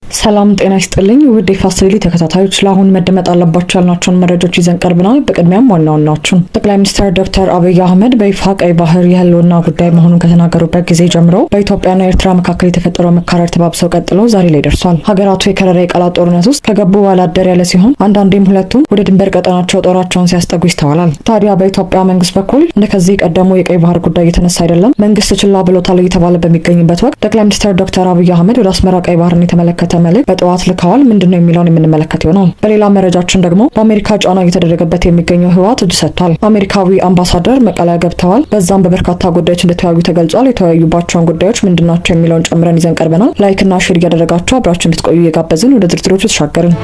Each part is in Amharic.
ሰላም ጤና ይስጥልኝ ውድ የፋሲሊ ተከታታዮች፣ ለአሁን መደመጥ አለባቸው ያልናቸውን መረጃዎች ይዘን ቀርበናል። በቅድሚያም ዋና ዋናዎቹን። ጠቅላይ ሚኒስትር ዶክተር አብይ አህመድ በይፋ ቀይ ባህር የህልውና ጉዳይ መሆኑን ከተናገሩበት ጊዜ ጀምሮ በኢትዮጵያና ኤርትራ መካከል የተፈጠረው መካረር ተባብሰው ቀጥሎ ዛሬ ላይ ደርሷል። ሀገራቱ የከረረ የቃላት ጦርነት ውስጥ ከገቡ ባላደር ያለ ሲሆን አንዳንዴም ሁለቱም ወደ ድንበር ቀጠናቸው ጦራቸውን ሲያስጠጉ ይስተዋላል። ታዲያ በኢትዮጵያ መንግስት በኩል እንደከዚህ ቀደሙ የቀይ ባህር ጉዳይ እየተነሳ አይደለም። መንግስት ችላ ብሎታል እየተባለ በሚገኝበት ወቅት ጠቅላይ ሚኒስትር ዶክተር አብይ አህመድ ወደ አስመራ ቀይ ባህርን የተመለከተ መልእክት በጠዋት ልከዋል። ምንድነው የሚለውን የምንመለከት ይሆናል። በሌላ መረጃችን ደግሞ በአሜሪካ ጫና እየተደረገበት የሚገኘው ህወሓት እጅ ሰጥቷል። አሜሪካዊ አምባሳደር መቀለ ገብተዋል። በዛም በበርካታ ጉዳዮች እንደተወያዩ ተገልጿል። የተወያዩባቸውን ጉዳዮች ምንድናቸው የሚለውን ጨምረን ይዘን ቀርበናል። ላይክ እና ሼር እያደረጋችሁ አብራችሁ እንድትቆዩ እየጋበዝን ወደ ዝርዝሮቹ ተሻገርን።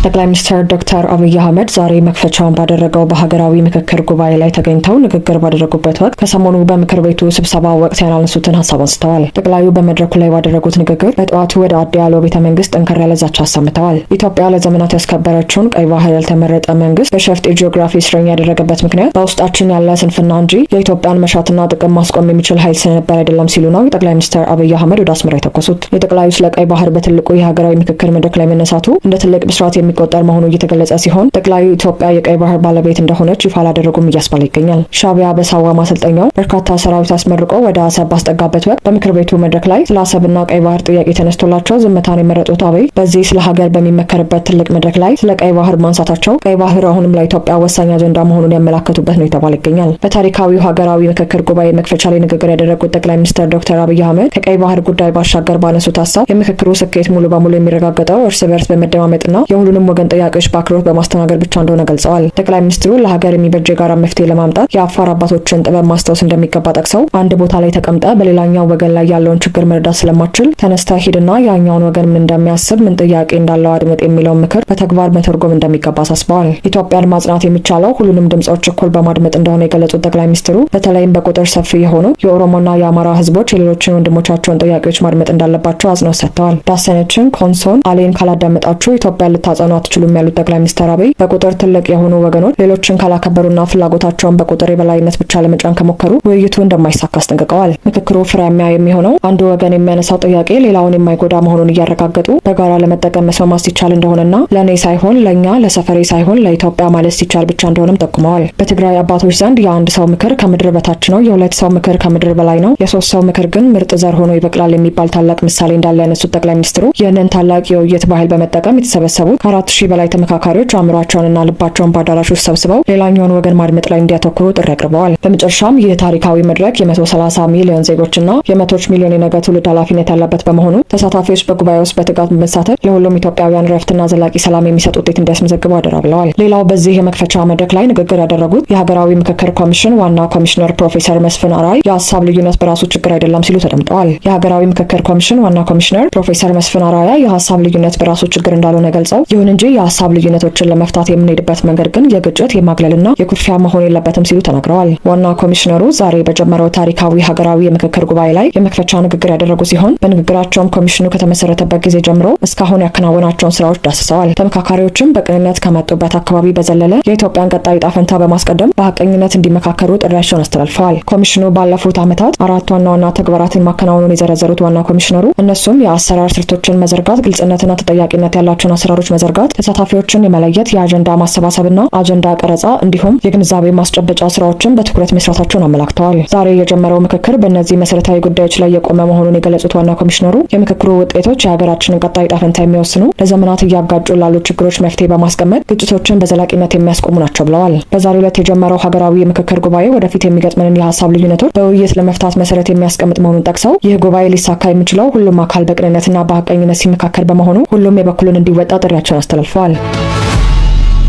ጠቅላይ ሚኒስትር ዶክተር አብይ አህመድ ዛሬ መክፈቻውን ባደረገው በሀገራዊ ምክክር ጉባኤ ላይ ተገኝተው ንግግር ባደረጉበት ወቅት ከሰሞኑ በምክር ቤቱ ስብሰባ ወቅት ያላነሱትን ሀሳብ አንስተዋል። ጠቅላዩ በመድረኩ ላይ ባደረጉት ንግግር በጠዋቱ ወደ አዲ ያለው ቤተ መንግስት ጠንከር ያለ ዛቻ አሰምተዋል። ኢትዮጵያ ለዘመናት ያስከበረችውን ቀይ ባህር ያልተመረጠ መንግስት በሸፍጥ የጂኦግራፊ እስረኛ ያደረገበት ምክንያት በውስጣችን ያለ ስንፍና እንጂ የኢትዮጵያን መሻትና ጥቅም ማስቆም የሚችል ኃይል ስለነበር አይደለም ሲሉ ነው ጠቅላይ ሚኒስትር አብይ አህመድ ወደ አስመራ የተኮሱት። የጠቅላዩ ስለ ቀይ ባህር በትልቁ የሀገራዊ ምክክር መድረክ ላይ መነሳቱ እንደ ትልቅ ብስራት የሚቆጠር መሆኑ እየተገለጸ ሲሆን ጠቅላዩ ኢትዮጵያ የቀይ ባህር ባለቤት እንደሆነች ይፋ አላደረጉም እያስባለ ይገኛል። ሻዕቢያ በሳዋ ማሰልጠኛው በርካታ ሰራዊት አስመርቆ ወደ አሰብ ባስጠጋበት ወቅት በምክር ቤቱ መድረክ ላይ ስለ አሰብና ቀይ ባህር ጥያቄ ተነስቶላቸው ዝምታን የመረጡት አብይ በዚህ ስለ ሀገር በሚመከርበት ትልቅ መድረክ ላይ ስለ ቀይ ባህር ማንሳታቸው ቀይ ባህር አሁንም ለኢትዮጵያ ወሳኝ አጀንዳ መሆኑን ያመላከቱበት ነው የተባለ ይገኛል። በታሪካዊው ሀገራዊ ምክክር ጉባኤ መክፈቻ ላይ ንግግር ያደረጉት ጠቅላይ ሚኒስትር ዶክተር አብይ አህመድ ከቀይ ባህር ጉዳይ ባሻገር ባነሱት ሀሳብ የምክክሩ ስኬት ሙሉ በሙሉ የሚረጋገጠው እርስ በርስ በመደማመጥና የሁሉንም ወገን ጥያቄዎች በአክብሮት በማስተናገድ ብቻ እንደሆነ ገልጸዋል። ጠቅላይ ሚኒስትሩ ለሀገር የሚበጅ የጋራ መፍትሄ ለማምጣት የአፋር አባቶችን ጥበብ ማስታወስ እንደሚገባ ጠቅሰው አንድ ቦታ ላይ ተቀምጠ በሌላኛው ወገን ላይ ያለውን ችግር መረዳት ስለማችል ተነስተ ሂድና ያኛውን ወገን ምን እንደሚያስብ ምን ጥያቄ እንዳለው አድምጥ የሚለውን ምክር በተግባር መተርጎም እንደሚገባ አሳስበዋል። ኢትዮጵያን ማጽናት የሚቻለው ሁሉንም ድምጾች እኩል በማድመጥ እንደሆነ የገለጹት ጠቅላይ ሚኒስትሩ በተለይም በቁጥር ሰፊ የሆኑ የኦሮሞና የአማራ ህዝቦች የሌሎችን ወንድሞቻቸውን ጥያቄዎች ማድመጥ እንዳለባቸው አጽንኦት ሰጥተዋል። ዳሰነችን ኮንሶን አሌን ካላዳመጣችሁ ኢትዮጵያን ልታጸኑ አትችሉም ያሉት ጠቅላይ ሚኒስትር አብይ በቁጥር ትልቅ የሆኑ ወገኖች ሌሎችን ካላከበሩና ፍላጎታቸውን በቁጥር የበላይነት ብቻ ለመጫን ከሞከሩ ውይይቱ እንደማይሳካ አስጠንቅቀዋል። ምክክሩ ፍሬያማ የሚሆነው አንዱ ወገን የሚያነሳው ጥያቄ ሌላውን የማይጎዳ መሆኑን እያረጋገጡ በጋራ ለመጠቀም መስማማት ሲቻል እንደሆነና ለእኔ ሳይሆን ለእኛ ለሰፈሬ ሳይሆን ለኢትዮጵያ ማለት ሲቻል ብቻ እንደሆነም ጠቁመዋል። በትግራይ አባቶች ዘንድ የአንድ ሰው ምክር ከምድር በታች ነው፣ የሁለት ሰው ምክር ከምድር በላይ ነው፣ የሶስት ሰው ምክር ግን ምርጥ ዘር ሆኖ ይበቅላል የሚባል ታላቅ ምሳሌ እንዳለ ያነሱት ጠቅላይ ሚኒስትሩ ይህንን ታላቅ የውይይት ባህል በመጠቀም የተሰበሰቡት ከ4000 በላይ ተመካካሪዎች አእምሯቸውንና ልባቸውን በአዳራሽ ውስጥ ሰብስበው ሌላኛውን ወገን ማድመጥ ላይ እንዲያተኩሩ ጥሪ አቅርበዋል። በመጨረሻም ይህ ታሪካዊ መድረክ የ130 ሚሊዮን ዜጎችና የመቶዎች ሚሊዮን የነገ ትውልድ ኃላፊነት ያለበት በመሆኑ ተሳታፊዎች በጉባኤ ውስጥ በትጋት በመሳተፍ ለሁሉም ኢትዮጵያውያን ረፍትና ዘላቂ ሰላም የሚሰጥ ውጤት እንዲያስመዘግቡ አደራ ብለዋል። ሌላው በዚህ የመክፈቻ መድረክ ላይ ንግግር ያደረጉት የሀገራዊ ምክክር ኮሚሽን ዋና ኮሚሽነር ፕሮፌሰር መስፍን አራይ የሀሳብ ልዩነት በራሱ ችግር አይደለም ሲሉ ተደምጠዋል። የሀገራዊ ምክክር ኮሚሽን ዋና ኮሚሽነር ፕሮፌሰር መስፍን አራያ የሀሳብ ልዩነት በራሱ ችግር እንዳልሆነ ገልጸው ይሁን እንጂ የሀሳብ ልዩነቶችን ለመፍታት የምንሄድበት መንገድ ግን የግጭት የማግለልና የኩርፊያ መሆን የለበትም ሲሉ ተናግረዋል። ዋና ኮሚሽነሩ ዛሬ በጀመረው ታሪካዊ ሀገራዊ የምክክር ጉባኤ ላይ የመክፈቻ ንግግር ያደረጉ ሲሆን በንግግራቸውም ኮሚሽኑ ከተመሰረተበት ጊዜ ጀምሮ እስካሁን ያከናወናቸውን ስራዎች ዳስሰዋል። ተመካካሪዎችም በቅንነት ከመጡበት አካባቢ በዘለለ የኢትዮጵያን ቀጣይ ዕጣ ፈንታ በማስቀደም በሀቀኝነት እንዲመካከሩ ጥሪያቸውን አስተላልፈዋል። ኮሚሽኑ ባለፉት ዓመታት 4 ዋና ተግባራትን ማከናወኑን የዘረዘሩት ዋና ኮሚሽነሩ እነሱም የአሰራር ስልቶችን መዘርጋት፣ ግልጽነትና ተጠያቂነት ያላቸውን አሰራሮች መዘርጋት፣ ተሳታፊዎችን የመለየት የአጀንዳ ማሰባሰብና አጀንዳ ቀረጻ እንዲሁም የግንዛቤ ማስጨበጫ ስራዎችን በትኩረት መስራታቸውን አመላክተዋል። ዛሬ የጀመረው ምክክር በእነዚህ መሰረታዊ ጉዳዮች ላይ የቆመ መሆኑን የገለጹት ዋና ኮሚሽነሩ የምክክሩ ውጤቶች የሀገራችንን ቀጣይ ዕጣ ፈንታ የሚወስኑ ለዘመናት እያጋጩ ላሉ ችግሮች መፍትሄ በማስቀመጥ ግጭቶችን በዘላቂነት የሚያስቆሙ ናቸው ብለዋል። በዛሬው ዕለት የጀመረው ሀገራዊ የምክክር ጉባኤ ወደፊት የሚገጥመንን የሀሳብ ልዩነቶች በውይይት ለመፍታት መሰረት የሚያስቀምጥ መሆኑን ጠቅሰው ይህ ጉባኤ ሊሳካ የሚችለው ሁሉም አካል በቅንነትና በሀቀኝነት ሲመካከል በመሆኑ ሁሉም የበኩሉን እንዲወጣ ጥሪያቸውን አስተላልፈዋል።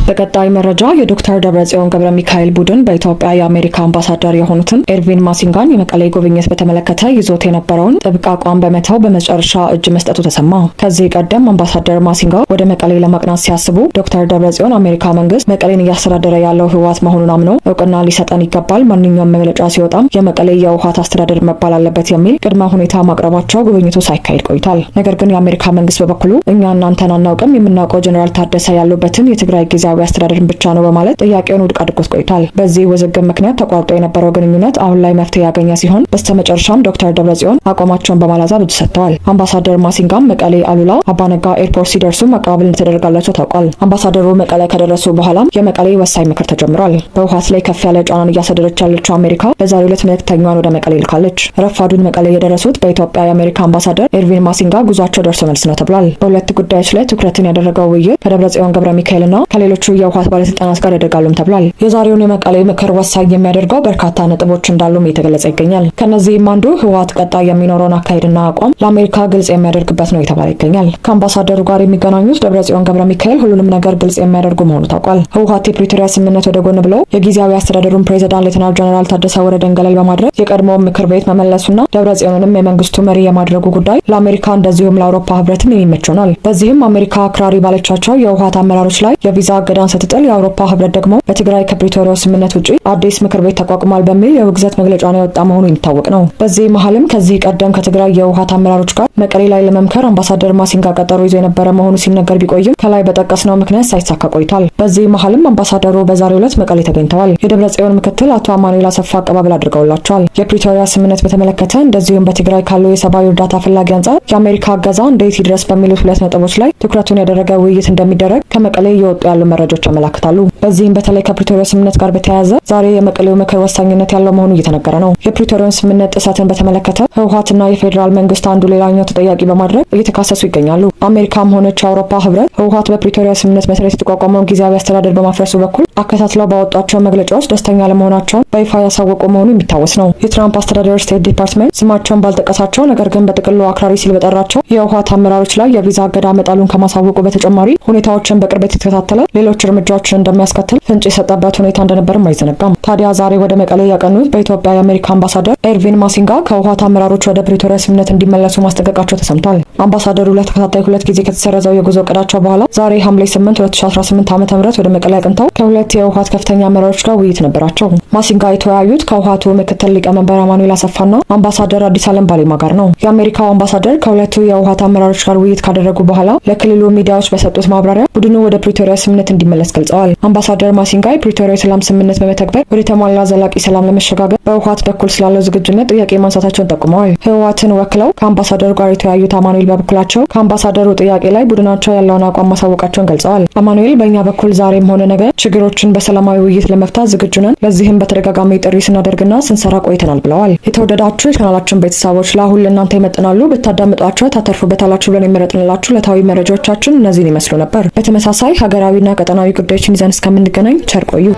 በቀጣይ መረጃ የዶክተር ደብረጽዮን ገብረ ሚካኤል ቡድን በኢትዮጵያ የአሜሪካ አምባሳደር የሆኑትን ኤርቪን ማሲንጋን የመቀሌ ጉብኝት በተመለከተ ይዞት የነበረውን ጥብቅ አቋም በመተው በመጨረሻ እጅ መስጠቱ ተሰማ። ከዚህ ቀደም አምባሳደር ማሲንጋ ወደ መቀሌ ለማቅናት ሲያስቡ ዶክተር ደብረጽዮን አሜሪካ መንግስት መቀሌን እያስተዳደረ ያለው ህወሓት መሆኑን አምነው እውቅና ሊሰጠን ይገባል፣ ማንኛውም መግለጫ ሲወጣም የመቀሌ የህወሓት አስተዳደር መባል አለበት የሚል ቅድመ ሁኔታ ማቅረባቸው ጉብኝቱ ሳይካሄድ ቆይቷል። ነገር ግን የአሜሪካ መንግስት በበኩሉ እኛ እናንተን አናውቅም፣ የምናውቀው ጀኔራል ታደሰ ያሉበትን የትግራይ ጊዜ ጊዜያዊ አስተዳደርን ብቻ ነው በማለት ጥያቄውን ውድቅ አድርጎት ቆይቷል። በዚህ ውዝግብ ምክንያት ተቋርጦ የነበረው ግንኙነት አሁን ላይ መፍትሄ ያገኘ ሲሆን በስተመጨረሻም ዶክተር ደብረጽዮን አቋማቸውን በማላዛብ እጅ ሰጥተዋል። አምባሳደር ማሲንጋም መቀሌ አሉላ አባነጋ ኤርፖርት ሲደርሱ መቀባበል እንደተደረጋላቸው ታውቋል። አምባሳደሩ መቀሌ ከደረሱ በኋላም የመቀሌ ወሳኝ ምክር ተጀምሯል። በህወሓት ላይ ከፍ ያለ ጫናን እያሳደረች ያለችው አሜሪካ በዛሬው ዕለት መልእክተኛዋን ወደ መቀሌ ልካለች። ረፋዱን መቀሌ የደረሱት በኢትዮጵያ የአሜሪካ አምባሳደር ኤርቪን ማሲንጋ ጉዟቸው ደርሶ መልስ ነው ተብሏል። በሁለት ጉዳዮች ላይ ትኩረትን ያደረገው ውይይት ከደብረጽዮን ገብረ ሚካኤልና ከሌሎቹ የህወሓት ባለስልጣናት ጋር ያደርጋሉም ተብሏል። የዛሬውን የመቀሌ ምክር ወሳኝ የሚያደርገው በርካታ ነጥቦች እንዳሉም እየተገለጸ ይገኛል። ከነዚህም አንዱ ህወሓት ቀጣይ የሚኖረውን አካሄድና አቋም ለአሜሪካ ግልጽ የሚያደርግበት ነው የተባለ ይገኛል። ከአምባሳደሩ ጋር የሚገናኙት ደብረጽዮን ገብረ ሚካኤል ሁሉንም ነገር ግልጽ የሚያደርጉ መሆኑ ታውቋል። ህወሓት የፕሪቶሪያ ስምምነት ወደ ጎን ብለው የጊዜያዊ አስተዳደሩን ፕሬዝዳንት ሌተናል ጀነራል ታደሰ ወረደን ገለል በማድረግ የቀድሞውን ምክር ቤት መመለሱና ደብረጽዮንንም የመንግስቱ መሪ የማድረጉ ጉዳይ ለአሜሪካ እንደዚሁም ለአውሮፓ ህብረትም የሚመች ሆኗል። በዚህም አሜሪካ አክራሪ ባለቻቸው የህወሓት አመራሮች ላይ የቪዛ እገዳን ስትጥል፣ የአውሮፓ ህብረት ደግሞ በትግራይ ከፕሪቶሪያው ስምምነት ውጪ አዲስ ምክር ቤት ተቋቁሟል በሚል የውግዘት መግለጫ ነው የወጣ መሆኑ የሚታወቅ ነው። በዚህ መሀልም ከዚህ ቀደም ከትግራይ የህወሓት አመራሮች ጋር መቀሌ ላይ ለመምከር አምባሳደር ማሲንጋ ቀጠሮ ይዞ የነበረ መሆኑ ሲነገር ቢቆይም ከላይ በጠቀስነው ምክንያት ሳይሳካ ቆይቷል። በዚህ መሀልም አምባሳደሩ በዛሬው ዕለት መቀሌ ተገኝተዋል። የደብረጽዮን ምክትል አቶ አማኑኤል አሰፋ አቀባበል አድርገውላቸዋል። የፕሪቶሪያ ስምምነት በተመለከተ እንደዚሁም በትግራይ ካሉ የሰብአዊ እርዳታ ፈላጊ አንጻር የአሜሪካ እገዛ እንዴት ይድረስ በሚሉት ሁለት ነጥቦች ላይ ትኩረቱን ያደረገ ውይይት እንደሚደረግ ከመቀሌ እየወጡ ያሉ መረጃዎች ያመላክታሉ። በዚህም በተለይ ከፕሪቶሪያ ስምምነት ጋር በተያያዘ ዛሬ የመቀሌው ምክር ወሳኝነት ያለው መሆኑ እየተነገረ ነው። የፕሪቶሪያን ስምምነት ጥሰትን በተመለከተ ህወሓትና የፌዴራል መንግስት አንዱ ሌላኛው ተጠያቂ በማድረግ እየተካሰሱ ይገኛሉ። አሜሪካም ሆነች የአውሮፓ ህብረት ህወሓት በፕሪቶሪያ ስምምነት መሰረት የተቋቋመው ጊዜያዊ አስተዳደር በማፍረሱ በኩል አከታትለው ባወጧቸው መግለጫዎች ደስተኛ ለመሆናቸውን በይፋ ያሳወቁ መሆኑ የሚታወስ ነው። የትራምፕ አስተዳደር ስቴት ዲፓርትመንት ስማቸውን ባልጠቀሳቸው ነገር ግን በጥቅሉ አክራሪ ሲል በጠራቸው የህወሓት አመራሮች ላይ የቪዛ እገዳ መጣሉን ከማሳወቁ በተጨማሪ ሁኔታዎችን በቅርበት የተከታተለ ሌሎች እርምጃዎችን እንደሚያስከትል ፍንጭ የሰጠበት ሁኔታ እንደነበርም አይዘነጋም። ታዲያ ዛሬ ወደ መቀሌ ያቀኑት በኢትዮጵያ የአሜሪካ አምባሳደር ኤርቪን ማሲንጋ ከህወሓት አመራሮች ወደ ፕሪቶሪያ ስምምነት እንዲመለሱ ማስጠንቀቃቸው ተሰምቷል። አምባሳደሩ ለተከታታይ 2 ጊዜ ከተሰረዘው የጉዞ እቅዳቸው በኋላ ዛሬ ሐምሌ 8 2018 ዓ.ም ወደ መቀሌ አቅንተው ከሁለት የህወሓት ከፍተኛ አመራሮች ጋር ውይይት ነበራቸው። ማሲንጋ የተወያዩት ከህወሓቱ ምክትል ሊቀመንበር አማኑኤል አሰፋና አምባሳደር አዲስ አለም ባሌማ ጋር ነው። የአሜሪካው አምባሳደር ከሁለቱ የህወሓት አመራሮች ጋር ውይይት ካደረጉ በኋላ ለክልሉ ሚዲያዎች በሰጡት ማብራሪያ ቡድኑ ወደ ፕሪቶሪያ ስምምነት እንዲመለስ ገልጸዋል። አምባሳደር ማሲንጋ የፕሪቶሪያ የሰላም ስምምነት በመተግበር ወደ ተሟላ ዘላቂ ሰላም ለመሸጋገር በህወሓት በኩል ስላለው ዝግጁነት ጥያቄ ማንሳታቸውን ጠቁመዋል። ህወሓትን ወክለው ከአምባሳደሩ ጋር የተወያዩት አማኑኤል በበኩላቸው ከአምባሳደሩ ጥያቄ ላይ ቡድናቸው ያለውን አቋም ማሳወቃቸውን ገልጸዋል። አማኑኤል በእኛ በኩል ዛሬም ሆነ ነገ ችግሮችን በሰላማዊ ውይይት ለመፍታት ዝግጁ ነን፣ ለዚህም በተደጋጋሚ ጥሪ ስናደርግና ስንሰራ ቆይተናል ብለዋል። የተወደዳችሁ የቻናላችን ቤተሰቦች ለአሁን ለእናንተ ይመጥናሉ ብታዳምጧቸው ታተርፉበታላችሁ ብለን የመረጥንላችሁ ዕለታዊ መረጃዎቻችን እነዚህን ይመስሉ ነበር። በተመሳሳይ ሀገራዊና ቀጠናዊ ጉዳዮችን ይዘን እስከምንገናኝ ቸር ቆዩ።